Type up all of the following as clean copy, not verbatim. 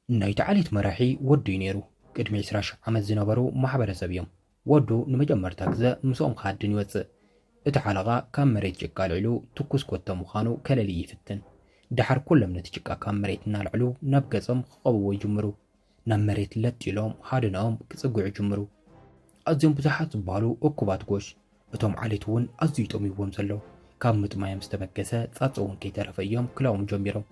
ናይቲ ዓሌት መራሒ ወዱ እዩ ነይሩ። ቅድሚ 20 ዓመት ዝነበሩ ማሕበረሰብ እዮም። ወዱ ንመጀመርታ ግዜ ምስኦም ክሃድን ይወፅእ። እቲ ሓለቓ ካብ መሬት ጭቃ ልዕሉ ትኩስ ኮተ ምዃኑ ከለሊ ይፍትን። ድሓር ኩሎም ነቲ ጭቃ ካብ መሬት እናልዕሉ ናብ ገጾም ክቐብዎ ይጅምሩ። ናብ መሬት ለጥ ኢሎም ሃድነኦም ክጽጉዑ ይጅምሩ። ኣዝዮም ብዙሓት ዝበሃሉ እኩባት ጎሽ። እቶም ዓሌት እውን ኣዝዩ ጠሚዎም ዘሎ። ካብ ምጥማዮም ዝተበገሰ ጻጽ እውን ከይተረፈ እዮም ክላኦም ጀሚሮም።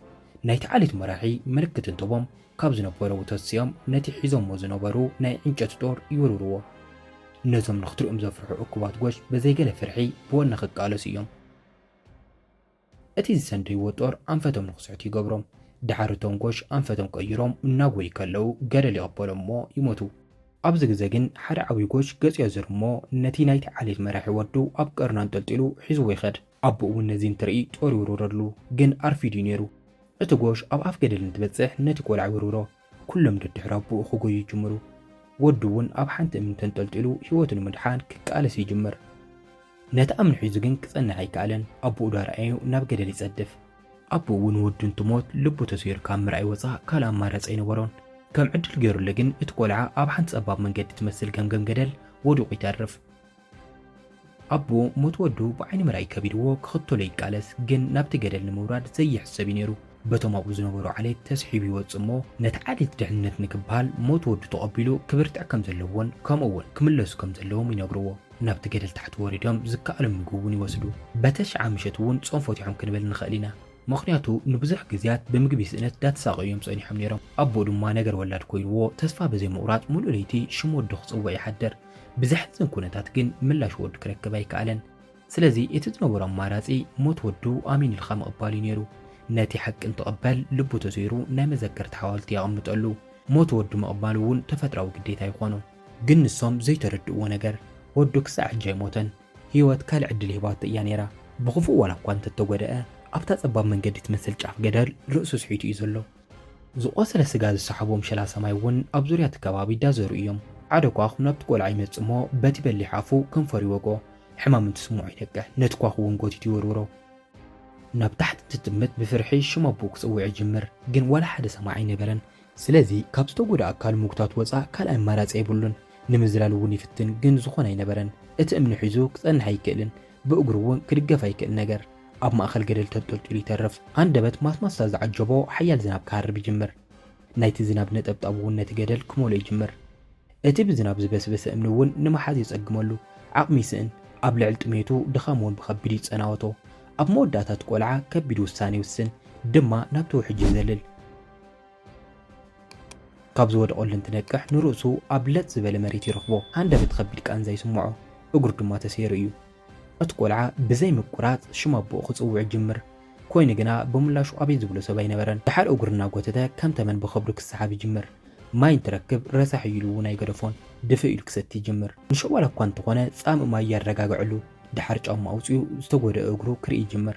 ናይቲ ዓሌት መራሒ ምልክት እንትቦም ካብ ዝነበረው ተስዮም ነቲ ሒዞሞ ዝነበሩ ናይ ዕንጨት ጦር ይውርርዎ። ነዞም ንኽትሪኦም ዘፍርሑ እኩባት ጎሽ በዘይገለ ፍርሒ ብወነ ክቃለሱ እዮም። እቲ ዝሰንደይዎ ጦር ኣንፈቶም ንኽስዕቱ ይገብሮም። ድሓር እቶም ጎሽ ኣንፈቶም ቀይሮም እናጎዩ ከለዉ ገደል ይቕበሎም እሞ ይሞቱ። ኣብዚ ግዜ ግን ሓደ ዓብዪ ጎሽ ገፂዮ ዝር እሞ ነቲ ናይቲ ዓሌት መራሒ ወዱ ኣብ ቀርና እንጠልጢሉ ሒዝዎ ይኸድ። ኣቦ እውን ነዚ እንትርኢ ጦር ይውርረሉ፣ ግን ኣርፊዱ ነይሩ። እቲ ጎሽ ኣብ ኣፍ ገደል እንትበጽሕ ነቲ ቆልዓ ይውርሮ። ኩሎም ደድሕሪ ኣቦኡ ክጎዩ ይጅምሩ። ወዱ እውን ኣብ ሓንቲ እምኒ ተንጠልጢሉ ህይወቱ ንምድሓን ክቃለስ ይጅምር። ነቲ እምኒ ሒዙ ግን ክጸንሕ ኣይከኣለን። ኣቦኡ ዳርኣዩ ናብ ገደል ይጸድፍ። ኣቦኡ እውን ወዱ እንትሞት ልቡ ተሰይሩ ካብ ምርኣይ ወፃእ ካልእ ኣማራፂ ኣይነበሮን። ከም ዕድል ገይሩሉ ግን እቲ ቆልዓ ኣብ ሓንቲ ጸባብ መንገዲ ትመስል ገምገም ገደል ወዲቑ ይተርፍ። ኣቦኡ ሞት ወዱ ብዓይኒ ምርኣይ ከቢድዎ ክኽተሎ ይቃለስ፣ ግን ናብቲ ገደል ንምውራድ ዘይሕሰብ እዩ ነይሩ። በቶም ኣብኡ ዝነበሩ ዓሌት ተስሒቡ ይወጽእ እሞ ነቲ ዓሌት ድሕንነት ንክበሃል ሞት ወዱ ተቐቢሉ ክብርትዕ ከም ዘለዎን ከምኡውን ክምለሱ ከም ዘለዎም ይነግርዎ። ናብቲ ገደል ታሕቲ ወሪዶም ዝከኣሎም ምግቢ እውን ይወስዱ። በተሽዓ ምሸት እውን ጾም ፈቲሖም ክንብል ንኽእል ኢና። ምኽንያቱ ንብዙሕ ግዜያት ብምግቢ ስእነት ዳተሳቐዩ እዮም ጸኒሖም ነይሮም። ኣቦኡ ድማ ነገር ወላድ ኮይኑዎ ተስፋ በዘይምቑራጽ ሙሉእ ለይቲ ሽም ወዱ ክጽውዕ ይሓድር። ብዘሕዝን ኩነታት ግን ምላሽ ወዱ ክረክብ ኣይከኣለን። ስለዚ እቲ ዝነበሮ ኣማራጺ ሞት ወዱ ኣሚን ኢልካ ምቕባል እዩ ነይሩ። ነቲ ሓቂ እንትቕበል ልቡ ተሰይሩ ናይ መዘከርቲ ሓወልቲ የቐምጠሉ። ሞት ወዱ ምቕባል እውን ተፈጥራዊ ግዴታ ይኾኑ። ግን ንሶም ዘይተረድእዎ ነገር ወዱ ክሳዕ ሕጂ ኣይሞተን። ህይወት ካልእ ዕድል ሂባቶ እያ ነይራ። ብኽፉእ ዋላ እኳ እንተተጎድአ ኣብታ ጸባብ መንገዲ ትመስል ጫፍ ገደል ርእሱ ስሒቱ እዩ ዘሎ። ዝቖሰለ ስጋ ዝሰሓቦም ሸላ ሰማይ እውን ኣብ ዙርያ እቲ ከባቢ ዳዘሩ እዮም። ሓደ ኳኽ ናብቲ ቆልዓ ይመጽእ እሞ በቲ በሊሕ ኣፉ ከንፈሩ ይወግኦ። ሕማም እንትስምዖ ይደቅሕ። ነቲ ኳኽ እውን ጎቲቱ ይውርውሮ። ናብ ታሕቲ ትጥምት ብፍርሒ ሽም ኣቦኡ ክጽውዕ ይጅምር። ግን ወላ ሓደ ሰማዕ ኣይነበረን። ስለዚ ካብ ዝተጎድአ ኣካል ምጉታት ወፃእ ካልእ ኣማራጺ የብሉን። ንምዝላል እውን ይፍትን፣ ግን ዝኾነ ኣይነበረን። እቲ እምኒ ሒዙ ክጸንሕ ኣይክእልን። ብእግሩ እውን ክድገፍ ኣይክእል ነገር። ኣብ ማእኸል ገደል ተንጠልጢሉ ይተርፍ። ኣንደበት ማስማስታ ዝዓጀቦ ሓያል ዝናብ ክሃርብ ይጅምር። ናይቲ ዝናብ ነጠብጣብ እውን ነቲ ገደል ክመልኦ ይጅምር። እቲ ብዝናብ ዝበስበሰ እምኒ እውን ንመሓዝ ይጸግመሉ። ዓቕሚ ይስእን። ኣብ ልዕሊ ጥሜቱ ድኻም እውን ብኸቢድ ይጸናወቶ። ኣብ መወዳእታት ቆልዓ ከቢድ ውሳነ ይውስን፣ ድማ ናብቲ ውሕጅ ይዘልል። ካብ ዝወደቐሉ እንትነቅሕ ንርእሱ ኣብ ለጥ ዝበለ መሬት ይረኽቦ። ኣንደበት ከቢድ ቃንዛ ይስምዖ። እግሩ ድማ ተሰይሩ እዩ። እቲ ቆልዓ ብዘይ ምቁራጽ ሽም ኣቦኡ ክጽውዕ ይጅምር። ኮይኑ ግና ብምላሹ ኣበይ ዝብሎ ሰብ ኣይነበረን። ድሓር እግሩ እናጎተተ ከም ተመን ብኸብዱ ክሰሓብ ይጅምር። ማይ እንትረክብ ረሳሕ ኢሉ እውን ኣይገደፎን። ድፍእ ኢሉ ክሰቲ ይጅምር። ንሸዕ ዋላ እኳ እንተኾነ ጻምእ ማይ ያረጋግዐሉ። ድሓር ጫማ ኣውፂኡ ዝተጎድአ እግሩ ክርኢ ይጅምር።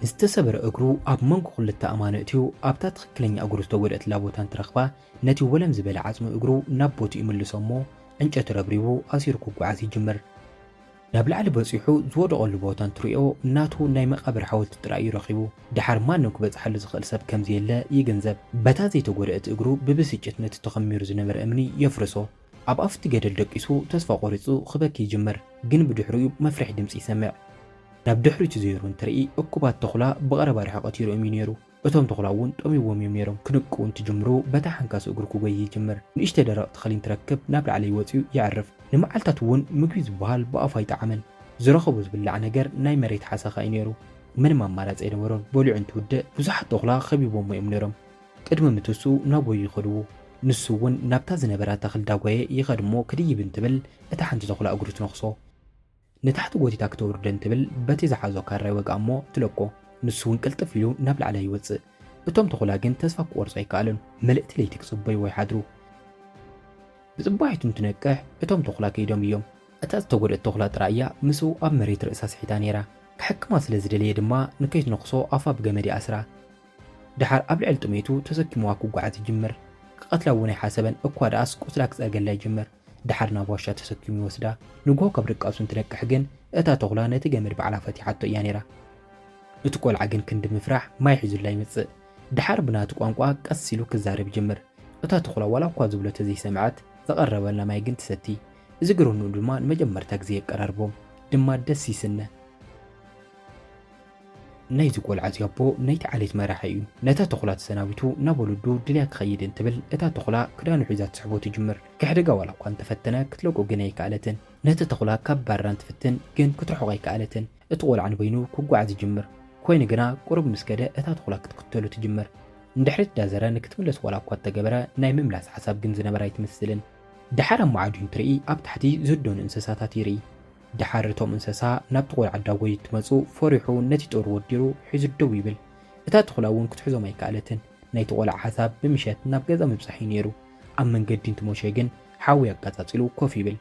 ዝተሰበረ እግሩ ኣብ መንጎ ክልተ ኣማንእትዩ ኣብታ ትኽክለኛ እግሩ ዝተጎድአትላ ቦታ እንትረኽባ ነቲ ወለም ዝበለ ዓጽሚ እግሩ ናብ ቦትኡ ይምልሶ እሞ ዕንጨት ረብሪቡ ኣሲሩ ክጓዓዝ ይጅምር። ናብ ላዕሊ በፂሑ ዝወደቐሉ ቦታ እንትሪኦ እናቱ ናይ መቓብር ሓወልቲ ጥራይ ይረኺቡ። ድሓር ማንም ክበጽሓሉ ዝኽእል ሰብ ከምዘየለ ይግንዘብ። በታ ዘይተጎድአት እግሩ ብብስጭት ነቲ ተኸሚሩ ዝነበረ እምኒ የፍርሶ። ኣብ ኣፍቲ ገደል ደቂሱ ተስፋ ቆሪጹ ክበኪ ይጅምር። ግን ብድሕሪኡ መፍርሒ ድምፂ ይሰምዕ። ናብ ድሕሪቱ ዘይሩ እንትርኢ እኩባት ተኹላ ብቐረባ ርሕቐት ይርኦም እዩ ነይሩ። እቶም ተኹላ እውን ጠሚዎም እዮም ነይሮም። ክንቅኡ እንትጅምሩ በታ ሓንካስ እግሩ ክጎይ ይጅምር። ንእሽተ ደረቕ ተኽሊ እንትረክብ ናብ ላዕሊ ይወፂኡ ይዕርፍ። ንመዓልታት እውን ምግቢ ዝበሃል ብኣፉ ኣይጠዓመን። ዝረኸቦ ዝብላዕ ነገር ናይ መሬት ሓሰኻ እዩ ነይሩ። ምንም ኣማራፂ ኣይነበሮን። በሊዑ እንትውድእ ብዙሓት ተኹላ ከቢቦሞ እዮም ነይሮም። ቅድሚ ምትሱ ናጎዩ ይኸድዎ። ንሱ እውን ናብታ ዝነበራ ተኽሊ ዳጎየ ይኸድ እሞ ክድይብ እንትብል እታ ሓንቲ ተኹላ እግሩ ትነኽሶ። ንታሕቲ ጎቲታ ክትወርደ እንትብል በቲ ዝሓዞ ካራ ይወግኣ እሞ ትለቆ። ንሱ እውን ቅልጥፍ ኢሉ ናብ ላዕሊ ይወፅእ። እቶም ተኹላ ግን ተስፋ ክቆርጹ ኣይከኣሉን። መልእክቲ ለይቲ ክጽበዩ ይሓድሩ። ብጽባሒቱ እንትነቅሕ እቶም ተኹላ ከይዶም እዮም። እታ ዝተጎድአት ተኹላ ጥራእያ ምስኡ ኣብ መሬት ርእሳ ስሒታ ነይራ። ክሕክማ ስለ ዝደለየ ድማ ንከይትነኽሶ ኣፋ ብገመድ ኣስራ። ድሓር ኣብ ልዕሊ ጥሜቱ ተሰኪምዋ ክጓዓዝ ይጅምር። ክቐትላ እውን ኣይሓሰበን እኳ ደኣስ ቁስላ ክጸገላ ይጅምር። ድሓር ናብ ዋሻ ተሰኪሙ ይወስዳ። ንግሆ ካብ ርቃሱ እንትነቅሕ ግን እታ ተኹላ ነቲ ገመድ ባዕላ ፈቲሓቶ እያ ነይራ። እቲ ቆልዓ ግን ክንዲ ምፍራሕ ማይ ሒዙላ ይመጽእ። ድሓር ብናቱ ቋንቋ ቀስ ኢሉ ክዛረብ ይጅምር። እታ ተኹላ ዋላ እኳ ዝብሎ ተዘይሰምዐት ዘቐረበልና ማይ ግን ትሰቲ እዚ ግርኑ ድማ ንመጀመርታ ግዜ የቀራርቦም ድማ ደስ ይስነ ናይዚ ቆልዓ እዚ ኣቦ ናይቲ ዓሌት መራሒ እዩ ነታ ተኹላ ተሰናቢቱ ናብ ወለዱ ድልያ ክኸይድ እንትብል እታ ተኹላ ክዳኑ ሒዛ ትስሕቦ ትጅምር ክሕደጋ ዋላ እኳ እንተፈተነ ክትለቆ ግን ኣይከኣለትን ነቲ ተኹላ ካብ ባራ እንትፍትን ግን ክትርሕቆ ኣይከኣለትን እቲ ቆልዓ ንበይኑ ክጓዓዝ ይጅምር ኮይኑ ግና ቁርብ ምስ ከደ እታ ተኹላ ክትክተሉ ትጅምር እንድሕሪት ዳዘረ ንክትምለስ ዋላ እኳ እተገበረ ናይ ምምላስ ሓሳብ ግን ዝነበረ ኣይትመስልን ድሓር ኣማዓድዩ እንትርኢ ኣብ ታሕቲ ዝህደኑ እንስሳታት ይርኢ ድሓር እቶም እንስሳ ናብቲ ቆልዓ ዳጎዩ ትመፁ ፈሪሑ ነቲ ጦር ወዲሩ ሒዙ ደው ይብል እታ ተኹላ እውን ክትሕዞም ኣይከኣለትን ናይቲ ቆልዓ ሓሳብ ብምሸት ናብ ገዛ ምብፃሕ እዩ ነይሩ ኣብ መንገዲ እንትመሸ ግን ሓዊ ኣቃፃፂሉ ኮፍ ይብል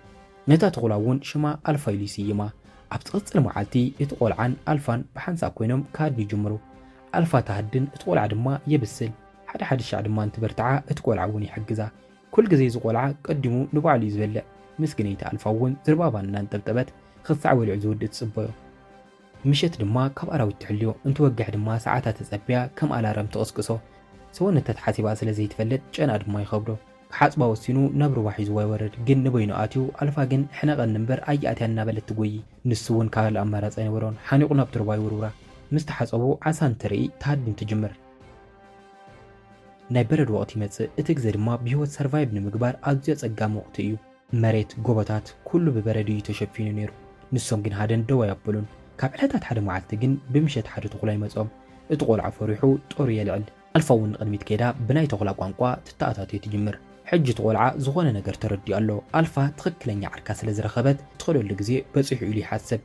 ነታ ተኹላ እውን ሽማ ኣልፋ ኢሉ ይስይማ ኣብ ዝቕፅል መዓልቲ እቲ ቆልዓን ኣልፋን ብሓንሳእ ኮይኖም ካድኒ ይጅምሩ ኣልፋ ተሃድን እቲ ቆልዓ ድማ የብስል ሓደ ሻዕ ድማ እንትበርትዓ እቲ ቆልዓ እውን ይሕግዛ ኩል ግዜ እዚ ቆልዓ ቀዲሙ ንባዕሉ እዩ ዝበልዕ ምስግነይቲ ኣልፋ እውን ዝርባባ እናንጠብጠበት ክሳዕ ወልዑ ዝውድእ ትፅበዮ ምሸት ድማ ካብ ኣራዊት ትሕልዮ እንትወግሕ ድማ ሰዓታት ተፀቢያ ከም ኣላረም ተቐስቅሶ ሰውነታት ሓሲባ ስለ ዘይትፈልጥ ጨና ድማ ይኸብዶ ክሓፅባ ወሲኑ ናብ ሩባ ሒዝዋ ይወርድ ግን ንበይኑ ኣትዩ ኣልፋ ግን ሕነቐኒ እምበር ኣይኣትያ እናበለት ትጎይ ንሱ እውን ካልእ ኣማራፂ ኣይነበሮን ሓኒቑ ናብቲ ሩባ ይውርውራ ምስ ተሓፀቡ ዓሳ እንትርኢ ተሃድም ትጅምር ናይ በረድ ወቕቲ ይመፅእ እቲ ግዜ ድማ ብሂወት ሰርቫይቭ ንምግባር ኣዝዩ ፀጋሚ ወቕቲ እዩ መሬት ጎቦታት ኩሉ ብበረድ እዩ ተሸፊኑ ነይሩ ንሶም ግን ሃደን ደው ኣያበሉን ካብ ዕለታት ሓደ መዓልቲ ግን ብምሸት ሓደ ተኹላ ይመፆም እቲ ቆልዓ ፈሪሑ ጦሩ የልዕል ኣልፋ እውን ንቕድሚት ከይዳ ብናይ ተኹላ ቋንቋ ትተኣታትዮ ትጅምር ሕጂ እቲ ቆልዓ ዝኾነ ነገር ተረዲኡ ኣሎ ኣልፋ ትኽክለኛ ዓርካ ስለ ዝረኸበት ትኸደሉ ግዜ በፂሑ ኢሉ ይሓስብ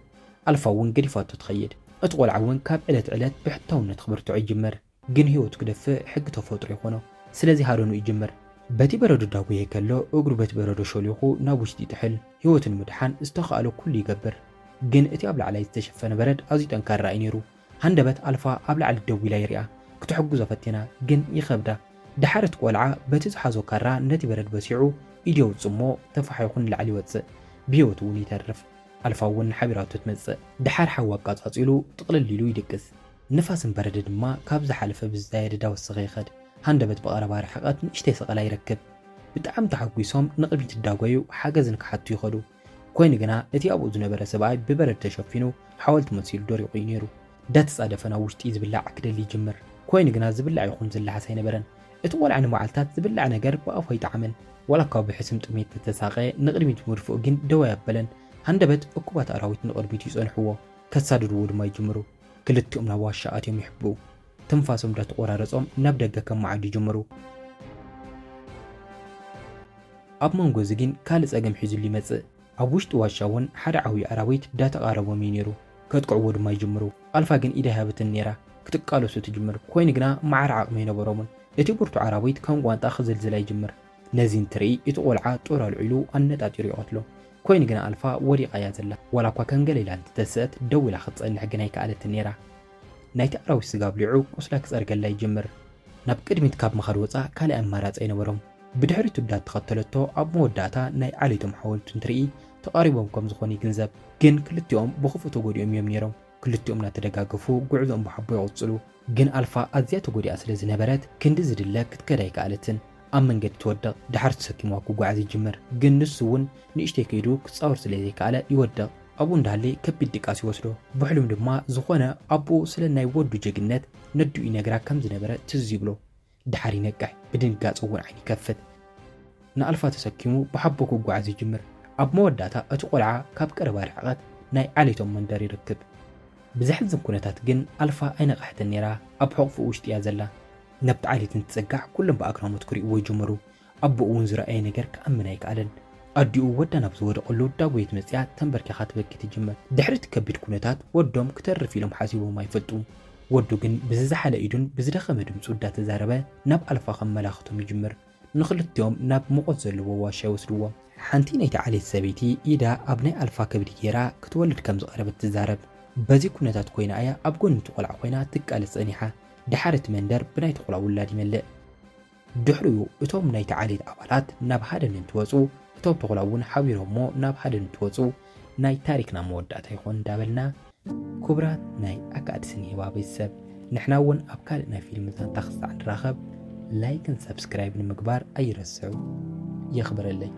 ኣልፋ እውን ገዲፋቶ ትኸይድ እቲ ቆልዓ እውን ካብ ዕለት ዕለት ብሕታውነት ክብርትዖ ይጅመር ግን ህይወቱ ክደፍእ ሕጊ ተፈጥሮ ይኾኖ ስለዚ ሃደኑ ይጅመር በቲ በረዶ ዳጎየ ከሎ እግሩ በቲ በረዶ ሸሊኹ ናብ ውሽጢ ይጥሕል ህይወቱ ንምድሓን ዝተኸኣሎ ኩሉ ይገብር ግን እቲ ኣብ ላዕላይ ዝተሸፈነ በረድ ኣዝዩ ጠንካራ እዩ ነይሩ ሃንደበት ኣልፋ ኣብ ላዕሊ ደው ኢላ ይርኣ ክትሕጉዞ ፈቲና ግን ይኸብዳ ድሓር እቲ ቆልዓ በቲ ዝሓዞ ካራ ነቲ በረድ በሲዑ ኢድዮ ውፅሞ ተፋሓይኹ ንላዕሊ ይወፅእ ብሂወቱ እውን ይተርፍ ኣልፋ እውን ሓቢራቱ ትመፅእ ድሓር ሓዊ ኣቃፃፂሉ ጥቕልል ኢሉ ይድቅስ ንፋስን በረድ ድማ ካብ ዝሓለፈ ብዝዛየደ ዳወሰኸ ይኸድ ሃንደበት በቐረባ ርሕቐት ንእሽተይ ሰቐላ ይረክብ ብጣዕሚ ተሓጒሶም ንቕድሚት ዳጎዩ ሓገዝን ክሓቱ ይኸዱ ኮይኑ ግና እቲ ኣብኡ ዝነበረ ሰብኣይ ብበረድ ተሸፊኑ ሓወልቲ መሲሉ ደሪቑ እዩ ነይሩ ዳተፃደፈ ናብ ውሽጢ ዝብላዕ ክደሊ ይጅምር ኮይኑ ግና ዝብላዕ ይኹን ዝለሓስ ኣይነበረን እቲ ቆልዓ ንመዓልታት ዝብላዕ ነገር ብኣፉ ኣይጣዕምን ዋላ እኳ ብሕስም ጥሜት ተተሳቐ ንቕድሚት ምድፍኡ ግን ደው ኣያበለን ሃንደበት እኩባት ኣራዊት ንቕድሚት ይፀንሕዎ ከሳድድዎ ድማ ይጅምሩ ክልቲኦም ናብ ዋሻ ኣትዮም ይሕብኡ ትንፋሶም ዳተቆራረፆም ናብ ደገ ከመዓዱ ይጅምሩ ኣብ መንጎ እዚ ግን ካልእ ፀገም ሒዙሉ ይመፅእ ኣብ ውሽጢ ዋሻ እውን ሓደ ዓብዪ ኣራዊት ዳተቓረቦም እዩ ነይሩ ከጥቅዕዎ ድማ ይጅምሩ ኣልፋ ግን ኢዳ ሃብትን ነይራ ክትቃለሱ ትጅምር ኮይኑ ግና ማዓር ዓቕሚ ኣይነበሮምን እቲ ብርቱ ዓራዊት ከም ቋንጣ ክዝልዝላ ይጅምር ነዚ እንትርኢ እቲ ቆልዓ ጦር ኣልዒሉ ኣነጣጢሩ ይቐትሎ ኮይኑ ግና ኣልፋ ወዲቓ እያ ዘላ ዋላ እኳ ከንገሌላ እንትተስአት ደው ኢላ ክትፀንሕ ግን ኣይከኣለትን ነይራ ናይቲ ኣራዊት ስጋ ብሊዑ ቁስላ ክፀርገላ ይጅምር ናብ ቅድሚት ካብ ምኻድ ወፃእ ካልእ ኣማራፂ ኣይነበሮም ብድሕሪቱ ዳተኸተለቶ ኣብ መወዳእታ ናይ ዓሌቶም ሓወልቱ እንትርኢ ተቓሪቦም ከም ዝኾነ ይግንዘብ ግን ክልቲኦም ብኽፉእ ተጎዲኦም እዮም ነይሮም ክልቲኦም እናተደጋገፉ ጉዕዞኦም ብሓቦ ይቕፅሉ ግን ኣልፋ ኣዝያ ተጎዲኣ ስለ ዝነበረት ክንዲ ዝድለ ክትከዳ ኣይከኣለትን ኣብ መንገዲ ትወድቕ ድሓር ተሰኪምዋ ክጓዓዝ ይጅምር ግን ንሱ እውን ንእሽተይ ከይዱ ክፃወር ስለ ዘይከኣለ ይወድቕ ኣብኡ እንዳሃለ ከቢድ ድቃስ ይወስዶ ብሕልም ድማ ዝኾነ ኣቦኡ ስለ ናይ ወዱ ጀግነት ነድኡ ይነግራ ከም ዝነበረ ትዝ ይብሎ ድሓር ይነቅሕ ብድንጋፂ እውን ዓይኒ ይከፍት ንኣልፋ ተሰኪሙ ብሓቦ ክጓዓዝ ይጅምር ኣብ መወዳእታ እቲ ቆልዓ ካብ ቀረባ ርሕቐት ናይ ዓሌቶም መንደር ይርክብ ብዘሕዝን ኩነታት ግን ኣልፋ ኣይነቕሕትን ነይራ ኣብ ሕቑፉ ውሽጢ እያ ዘላ ናብቲ ዓሌት እንትፀጋዕ ኩሎም ብኣግራሞት ክሪእዎ ይጅምሩ ኣቦኡ እውን ዝረኣየ ነገር ክኣምን ኣይከኣለን ኣዲኡ ወዳ ናብ ዝወደቐሉ ዳጎየት መፅያ ተንበርኪኻ ትበኪ ትጅምር ድሕሪ እቲ ከቢድ ኩነታት ወዶም ክተርፍ ኢሎም ሓሲቦም ኣይፈልጡም ወዱ ግን ብዝዝሓለ ኢዱን ብዝደኸመ ድምፁ ዳተዛረበ ናብ ኣልፋ ከመላኽቶም ይጅምር ንኽልቲኦም ናብ ሙቐት ዘለዎ ዋሻ ይወስድዎም ሓንቲ ናይቲ ዓሌት ሰበይቲ ኢዳ ኣብ ናይ ኣልፋ ከብዲ ጌራ ክትወልድ ከም ዝቐረበት ትዛረብ በዚ ኩነታት ኮይና እያ ኣብ ጎኒ እቲ ቆልዓ ኮይና ትቃለስ ፀኒሓ ድሓር እቲ መንደር ብናይቲ ቆልዓ ውላድ ይመልእ ድሕሪኡ እቶም ናይቲ ዓሌት ኣባላት ናብ ሃደን እንትወፁ እቶም ተኹላ እውን ሓቢሮሞ ናብ ሃደን እንትወፁ ናይ ታሪክና መወዳእታ ይኾን እንዳበልና ክቡራት ናይ ኣካድ ስኒሄባ ቤተሰብ ንሕና እውን ኣብ ካልእ ናይ ፊልም ዛንታ ክሳዕ ንራኸብ ላይክን ሰብስክራይብን ምግባር ኣይረስዑ። የኽብረለይ።